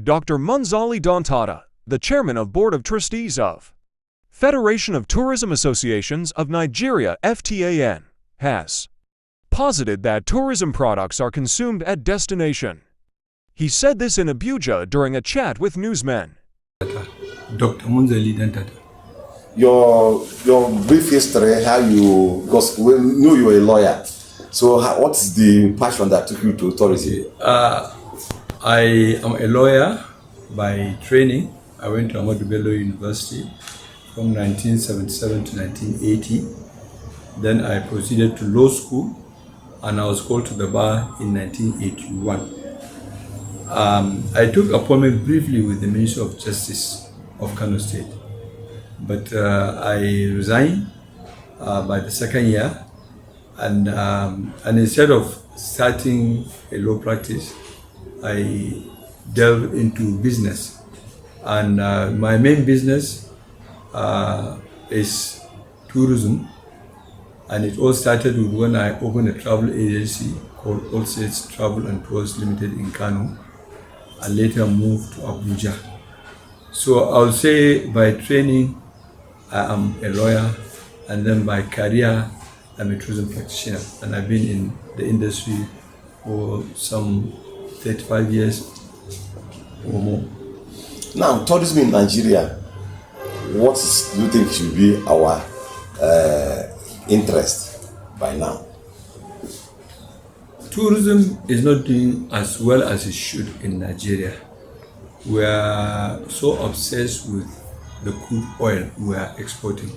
Dr. Munzali Dantata, the Chairman of Board of Trustees of Federation of Tourism Associations of Nigeria (FTAN), has posited that tourism products are consumed at destination. He said this in Abuja during a chat with newsmen. Dr. Munzali Dantata. Your brief history, because we knew you were a lawyer. So what's the passion that took you to tourism? I am a lawyer by training. I went to Ahmadu Bello University from 1977 to 1980. Then I proceeded to law school and I was called to the bar in 1981. I took appointment briefly with the Minister of Justice of Kano State, but I resigned by the second year, and instead of starting a law practice, I delved into business, and my main business is tourism, and it all started with when I opened a travel agency called All States Travel and Tours Limited in Kano, and later moved to Abuja. So I would say by training I am a lawyer, and then by career I'm a tourism practitioner, and I've been in the industry for some 35 years or more. Now, tourism in Nigeria, what do you think should be our interest by now? Tourism is not doing as well as it should in Nigeria. We are so obsessed with the crude oil we are exporting.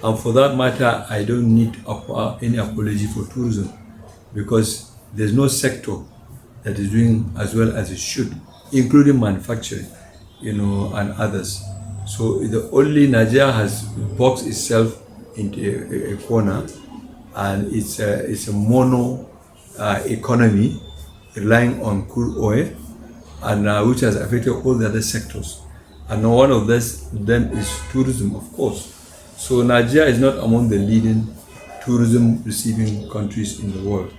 And for that matter, I don't need any apology for tourism, because there's no sector that is doing as well as it should, including manufacturing, and others. So the only Nigeria has boxed itself into a corner, and it's a mono economy relying on crude oil, and which has affected all the other sectors. And one of them is tourism, of course. So Nigeria is not among the leading tourism receiving countries in the world.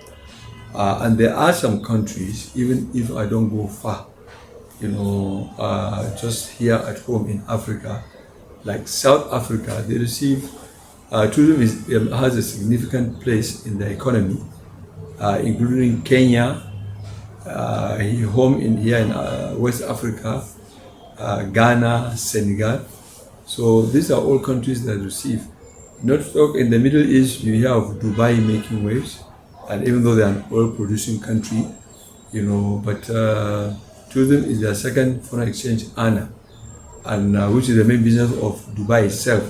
And there are some countries, even if I don't go far, just here at home in Africa, like South Africa, they receive, tourism has a significant place in the economy, including Kenya, here in West Africa, Ghana, Senegal. So these are all countries that receive. Not to talk in the Middle East, you hear of Dubai making waves, and even though they are an oil-producing country, but tourism is their second foreign exchange earner, and which is the main business of Dubai itself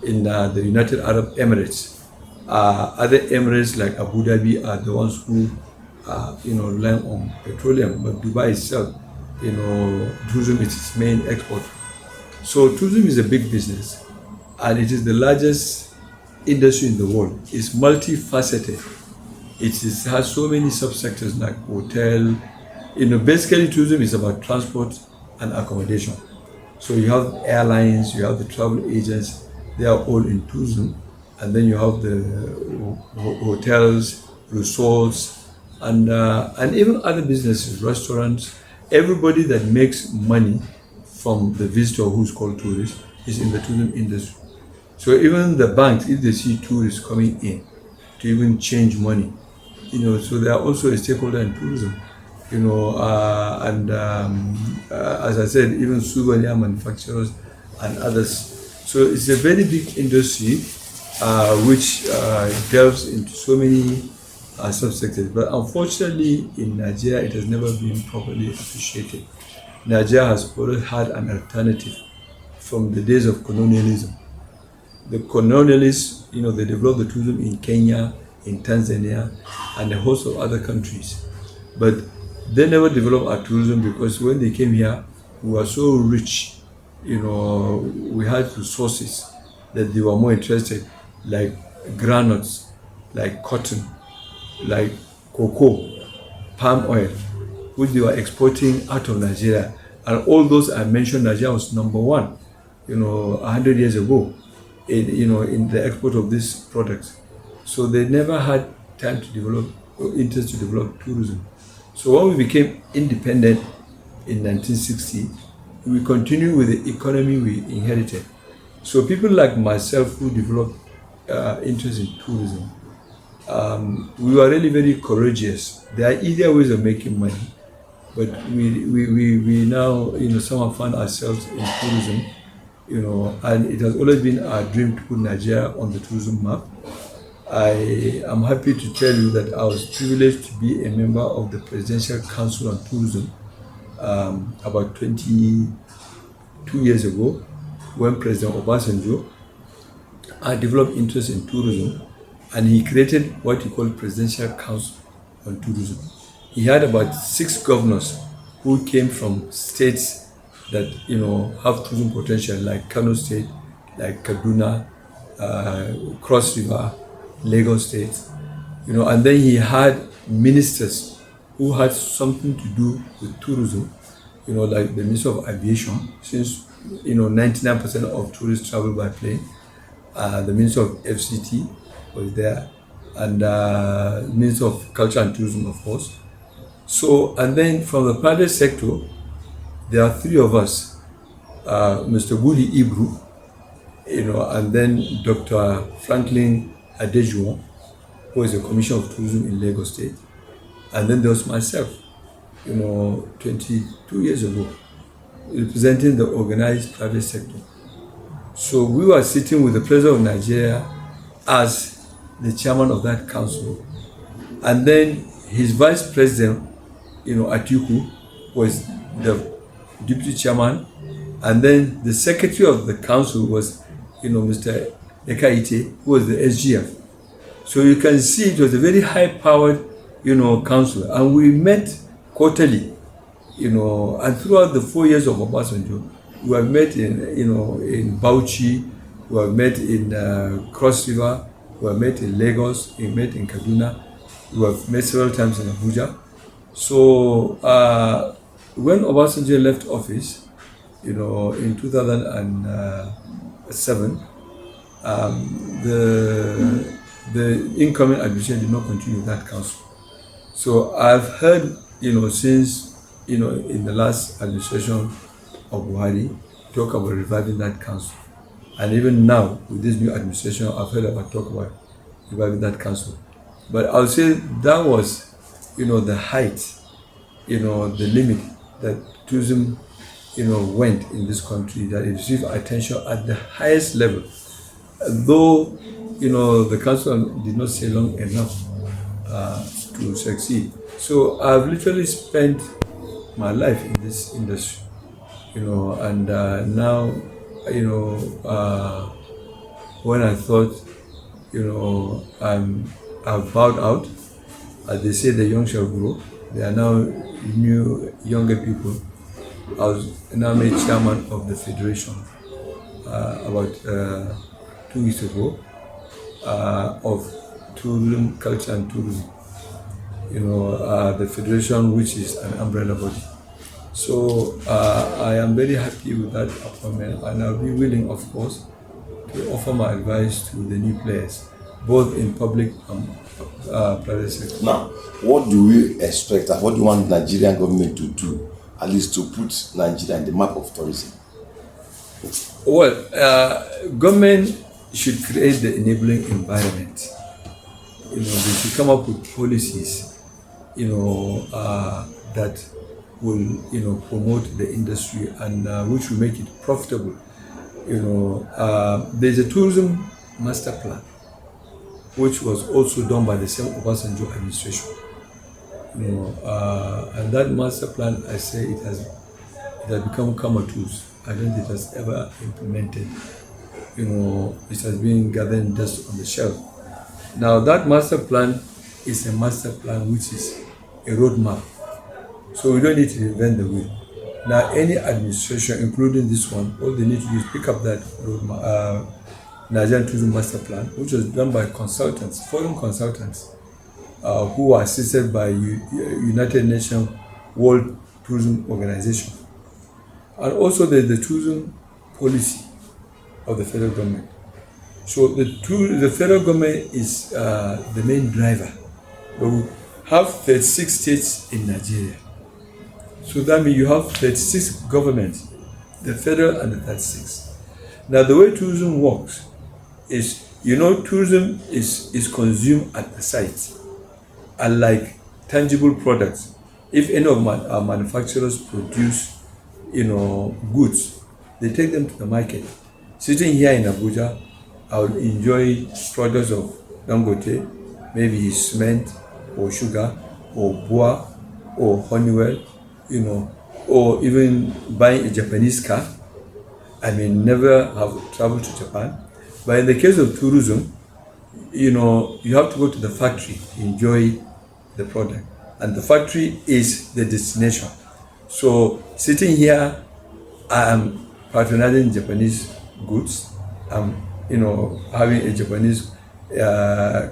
in the United Arab Emirates. Other Emirates like Abu Dhabi are the ones who rely on petroleum, but Dubai itself, tourism is its main export. So tourism is a big business, and it is the largest industry in the world. It's multifaceted. It has so many subsectors like hotel. Basically tourism is about transport and accommodation. So you have airlines, you have the travel agents, they are all in tourism, and then you have the hotels, resorts, and even other businesses, restaurants. Everybody that makes money from the visitor who's called tourist is in the tourism industry. So even the banks, if they see tourists coming in to even change money, so they are also a stakeholder in tourism. As I said, even souvenir manufacturers and others. So it's a very big industry which delves into so many subsectors. But unfortunately, in Nigeria, it has never been properly appreciated. Nigeria has always had an alternative from the days of colonialism. The colonialists, they developed the tourism in Kenya, in Tanzania, and a host of other countries. But they never developed our tourism, because when they came here, we were so rich, we had resources that they were more interested, like granules, like cotton, like cocoa, palm oil, which they were exporting out of Nigeria. And all those I mentioned, Nigeria was number one, 100 years ago, in the export of these products. So they never had time to develop, or interest to develop tourism. So when we became independent, in 1960, we continue with the economy we inherited. So people like myself who developed interest in tourism, we were really very courageous. There are easier ways of making money, but we now, some have found ourselves in tourism, and it has always been our dream to put Nigeria on the tourism map. I am happy to tell you that I was privileged to be a member of the Presidential Council on Tourism about 22 years ago, when President Obasanjo developed interest in tourism, and he created what he called Presidential Council on Tourism. He had about 6 governors who came from states that have tourism potential, like Kano State, like Kaduna, Cross River, Lagos State, and then he had ministers who had something to do with tourism, like the Minister of Aviation, since 99% of tourists travel by plane. The Minister of FCT was there, and Minister of Culture and Tourism, of course. So, and then from the private sector, there are 3 of us, Mr. Budi Ibru, and then Dr. Franklin Adejuwon, who is the Commissioner of Tourism in Lagos State, and then there was myself, 22 years ago, representing the organized private sector. So we were sitting with the President of Nigeria as the chairman of that council, and then his vice president, Atiku, was the deputy chairman, and then the secretary of the council was, Mr. Ekaite, who was the SGF. So you can see it was a very high-powered, council, and we met quarterly, and throughout the 4 years of Obasanjo, we have met in Bauchi, we have met in Cross River, we have met in Lagos, we met in Kaduna, we have met several times in Abuja. So when Obasanjo left office, in 2007, the incoming administration did not continue that council. So I've heard, since, in the last administration of Buhari, talk about reviving that council. And even now, with this new administration, I've heard about talk about reviving that council. But I'll say that was, the height, the limit that tourism, went in this country, that it received attention at the highest level. Though, the council did not stay long enough to succeed. So I've literally spent my life in this industry, and now, when I thought, I've bowed out, as they say, the young shall grow. There are now younger people. I was now made chairman of the federation about 2 weeks ago of tourism, culture and tourism. The federation, which is an umbrella body. So I am very happy with that appointment, and I'll be willing, of course, to offer my advice to the new players, both in public and private sector. Now, what do we expect, and what do you want the Nigerian government to do, at least to put Nigeria on the map of tourism? Well, government should create the enabling environment. They should come up with policies, that will, promote the industry and which will make it profitable. There's a tourism master plan, which was also done by the same Obasanjo administration. And that master plan, I say, it has become comatose. I don't think it has ever implemented. It has been gathering dust on the shelf. Now that master plan is a master plan which is a roadmap. So we don't need to invent the wheel. Now any administration, including this one, all they need to do is pick up that roadmap, Nigerian Tourism Master Plan, which was done by consultants, foreign consultants, who were assisted by United Nations World Tourism Organization. And also the tourism policy of the federal government. So the federal government is the main driver. But we have 36 states in Nigeria. So that means you have 36 governments, the federal and the 36. Now the way tourism works is, tourism is consumed at the site, unlike tangible products. If any of our manufacturers produce, goods, they take them to the market. Sitting here in Abuja, I will enjoy products of Dangote, maybe cement or sugar or boa or Honeywell, or even buying a Japanese car. I may never have traveled to Japan. But in the case of tourism, you have to go to the factory to enjoy the product. And the factory is the destination. So sitting here, I am patronizing Japanese goods. I'm, having a Japanese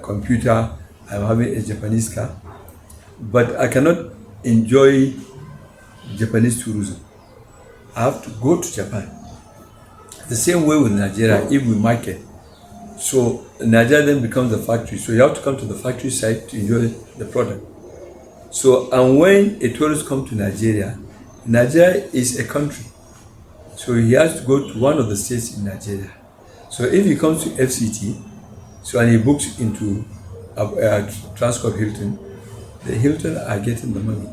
computer. I'm having a Japanese car. But I cannot enjoy Japanese tourism. I have to go to Japan. The same way with Nigeria, if we market. So Nigeria then becomes the factory. So you have to come to the factory site to enjoy the product. So, and when a tourist comes to Nigeria, Nigeria is a country. So he has to go to one of the states in Nigeria. So if he comes to FCT, and he books into Transcorp Hilton, the Hilton are getting the money.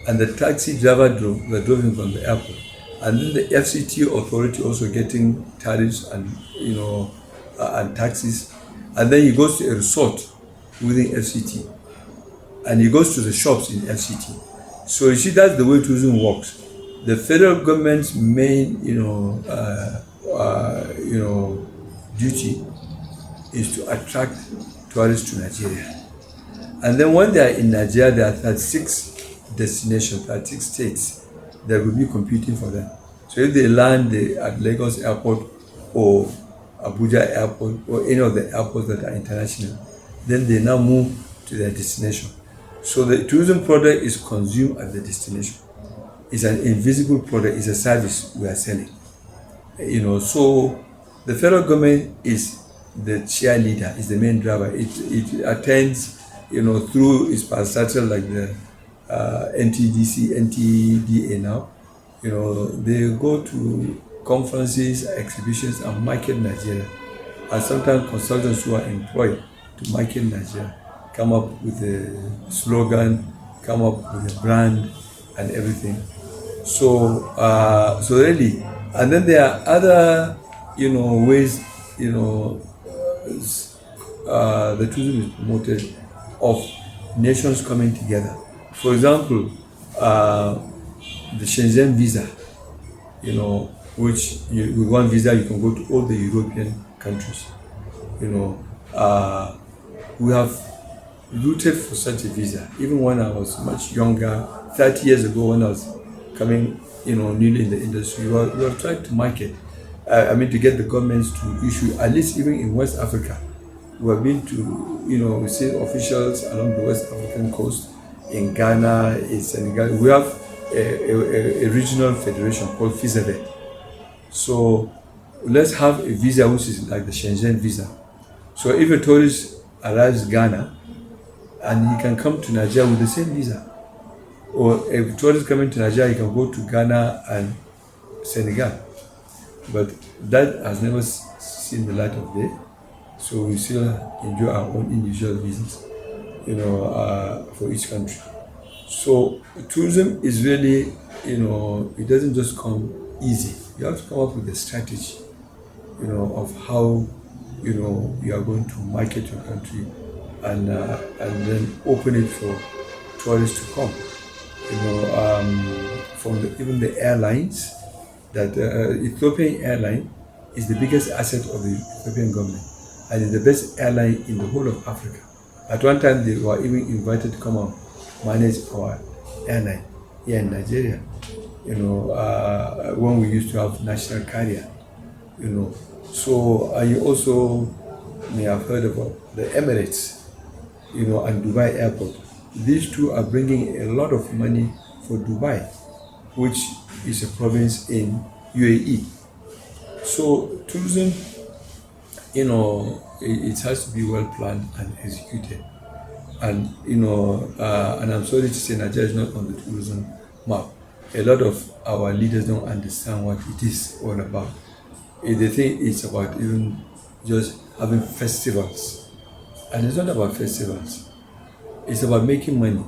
And the taxi driver drove him from the airport. And then the FCT authority also getting tariffs and, and taxes. And then he goes to a resort within FCT. And he goes to the shops in FCT. So you see, that's the way tourism works. The federal government's main, duty is to attract tourists to Nigeria. And then when they are in Nigeria, there are 36 destinations, 36 states that will be competing for them. So if they land at Lagos Airport or Abuja Airport or any of the airports that are international, then they now move to their destination. So the tourism product is consumed at the destination. It's an invisible product, it's a service we are selling. So the federal government is the cheerleader, is the main driver. It attends, through its parastatal like the NTDC, NTDA now. They go to conferences, exhibitions, and market Nigeria. And sometimes consultants who are employed to market Nigeria come up with a slogan, come up with a brand, and everything. So really, and then there are other, ways, the tourism is promoted of nations coming together. For example, the Shenzhen visa, which with one visa you can go to all the European countries. We have rooted for such a visa. Even when I was much younger, 30 years ago, when I was coming, newly in the industry, we were trying to market. To get the governments to issue, at least even in West Africa. We have been to, we see officials along the West African coast, in Ghana, in Senegal. We have a regional federation called FISAVET. So let's have a visa which is like the Shenzhen visa. So if a tourist arrives in Ghana and he can come to Nigeria with the same visa, or if a tourist coming to Nigeria, he can go to Ghana and Senegal. But that has never seen the light of day. So we still enjoy our own individual visas, for each country. So tourism is really, it doesn't just come easy. You have to come up with a strategy, of how, you are going to market your country and then open it for tourists to come. From even the airlines, that Ethiopian airline is the biggest asset of the Ethiopian government and is the best airline in the whole of Africa. At one time, they were even invited to come and manage our airline here in Nigeria. When we used to have national carrier. So you also may have heard about the Emirates, and Dubai Airport. These two are bringing a lot of money for Dubai, which is a province in UAE. So tourism, it has to be well planned and executed. And and I'm sorry to say Nigeria is not on the tourism map. a lot of our leaders don't understand what it is all about. They think it's about even just having festivals. And it's not about festivals. It's about making money.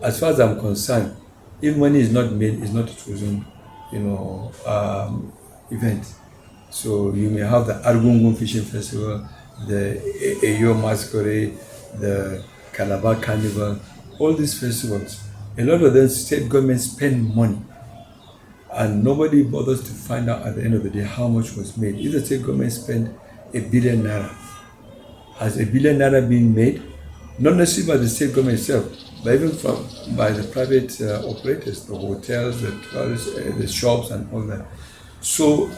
As far as I'm concerned, if money is not made, it's not a tourism, event. So you may have the Argungun Fishing Festival, the Eyo Masquerade, the Calabar Carnival, all these festivals. A lot of them, state governments spend money, and nobody bothers to find out at the end of the day how much was made. If the state government spent £1 billion, has £1 billion been made? Not necessarily by the state government itself, but even by the private operators, the hotels, the tourists, the shops, and all that. So,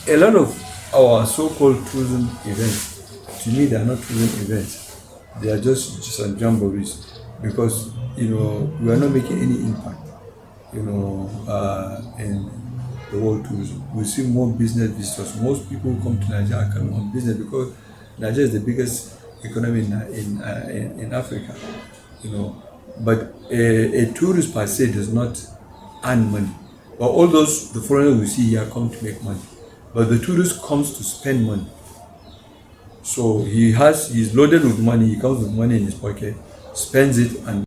a lot of our so-called tourism events, to me, they are not tourism events. They are just some jamborees, because we are not making any impact, in the world tourism. We see more business visitors. Most people who come to Nigeria are coming on business, because Nigeria is the biggest economy in Africa. But a tourist per se does not earn money. But all those, the foreigners we see here, come to make money. But the tourist comes to spend money. So he's loaded with money, he comes with money in his pocket, spends it, and